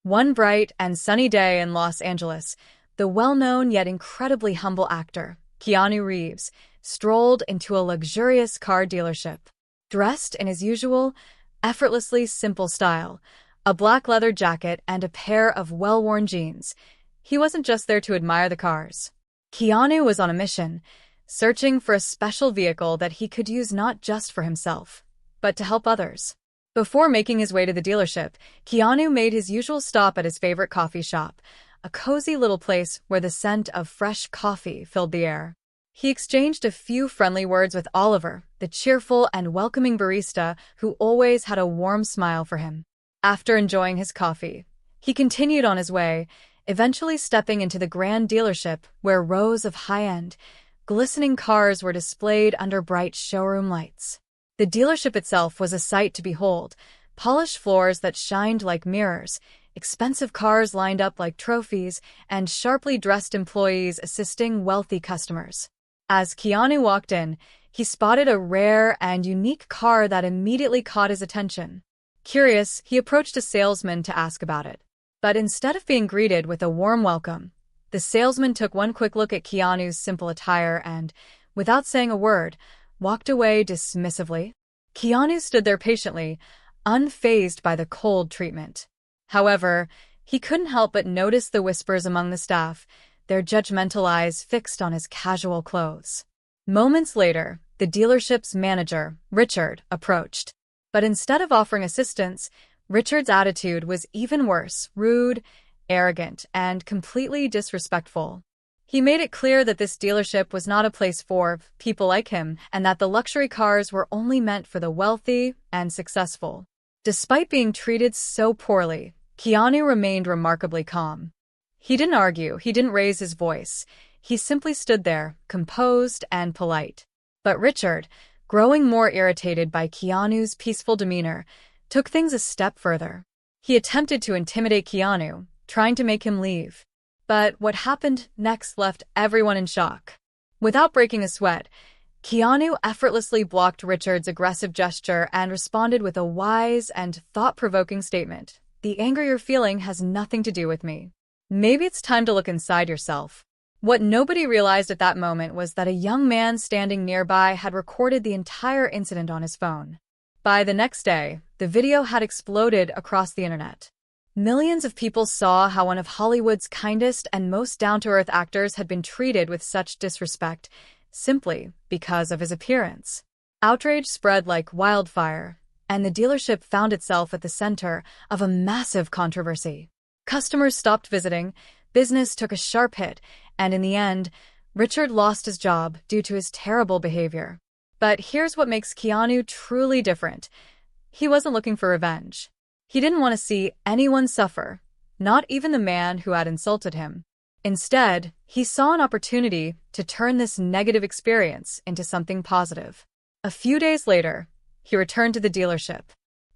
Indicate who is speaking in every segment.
Speaker 1: One bright and sunny day in Los Angeles, the well-known yet incredibly humble actor, Keanu Reeves, strolled into a luxurious car dealership. Dressed in his usual, effortlessly simple style, a black leather jacket and a pair of well-worn jeans, he wasn't just there to admire the cars. Keanu was on a mission, searching for a special vehicle that he could use not just for himself, but to help others. Before making his way to the dealership, Keanu made his usual stop at his favorite coffee shop, a cozy little place where the scent of fresh coffee filled the air. He exchanged a few friendly words with Oliver, the cheerful and welcoming barista who always had a warm smile for him. After enjoying his coffee, he continued on his way, eventually stepping into the grand dealership where rows of high-end, glistening cars were displayed under bright showroom lights. The dealership itself was a sight to behold, polished floors that shined like mirrors, expensive cars lined up like trophies, and sharply dressed employees assisting wealthy customers. As Keanu walked in, he spotted a rare and unique car that immediately caught his attention. Curious, he approached a salesman to ask about it. But instead of being greeted with a warm welcome, the salesman took one quick look at Keanu's simple attire and, without saying a word, walked away dismissively. Keanu stood there patiently, unfazed by the cold treatment. However, he couldn't help but notice the whispers among the staff, their judgmental eyes fixed on his casual clothes. Moments later, the dealership's manager, Richard, approached. But instead of offering assistance, Richard's attitude was even worse, rude, arrogant, and completely disrespectful. He made it clear that this dealership was not a place for people like him and that the luxury cars were only meant for the wealthy and successful. Despite being treated so poorly, Keanu remained remarkably calm. He didn't argue, he didn't raise his voice. He simply stood there, composed and polite. But Richard, growing more irritated by Keanu's peaceful demeanor, took things a step further. He attempted to intimidate Keanu, trying to make him leave. But what happened next left everyone in shock. Without breaking a sweat, Keanu effortlessly blocked Richard's aggressive gesture and responded with a wise and thought-provoking statement. "The anger you're feeling has nothing to do with me. Maybe it's time to look inside yourself." What nobody realized at that moment was that a young man standing nearby had recorded the entire incident on his phone. By the next day, the video had exploded across the internet. Millions of people saw how one of Hollywood's kindest and most down-to-earth actors had been treated with such disrespect, simply because of his appearance. Outrage spread like wildfire, and the dealership found itself at the center of a massive controversy. Customers stopped visiting, business took a sharp hit, and in the end, Richard lost his job due to his terrible behavior. But here's what makes Keanu truly different. He wasn't looking for revenge. He didn't want to see anyone suffer, not even the man who had insulted him. Instead, he saw an opportunity to turn this negative experience into something positive. A few days later, he returned to the dealership.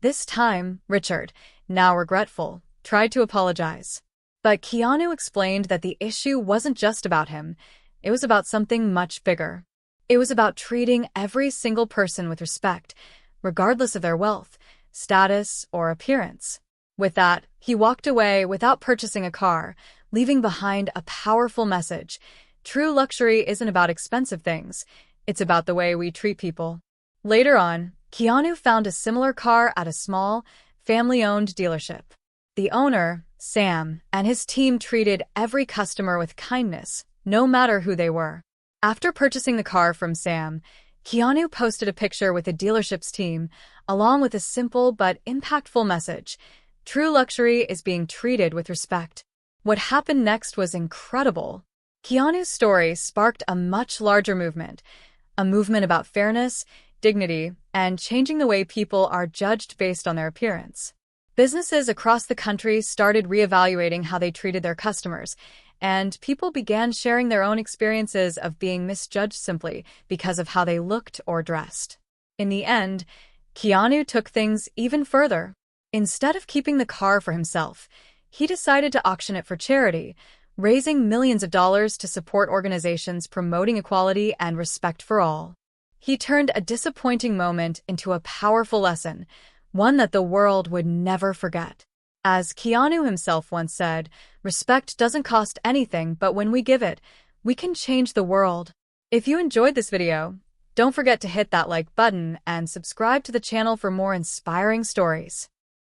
Speaker 1: This time, Richard, now regretful, tried to apologize. But Keanu explained that the issue wasn't just about him, it was about something much bigger. It was about treating every single person with respect, regardless of their wealth, status, or appearance. With that, he walked away without purchasing a car, leaving behind a powerful message. True luxury isn't about expensive things, it's about the way we treat people. Later on, Keanu found a similar car at a small, family-owned dealership. The owner, Sam, and his team treated every customer with kindness, no matter who they were. After purchasing the car from Sam, Keanu posted a picture with the dealership's team, along with a simple but impactful message. True luxury is being treated with respect. What happened next was incredible. Keanu's story sparked a much larger movement, a movement about fairness, dignity, and changing the way people are judged based on their appearance. Businesses across the country started reevaluating how they treated their customers, and people began sharing their own experiences of being misjudged simply because of how they looked or dressed. In the end, Keanu took things even further. Instead of keeping the car for himself, he decided to auction it for charity, raising millions of dollars to support organizations promoting equality and respect for all. He turned a disappointing moment into a powerful lesson, one that the world would never forget. As Keanu himself once said, respect doesn't cost anything, but when we give it, we can change the world. If you enjoyed this video, don't forget to hit that like button and subscribe to the channel for more inspiring stories.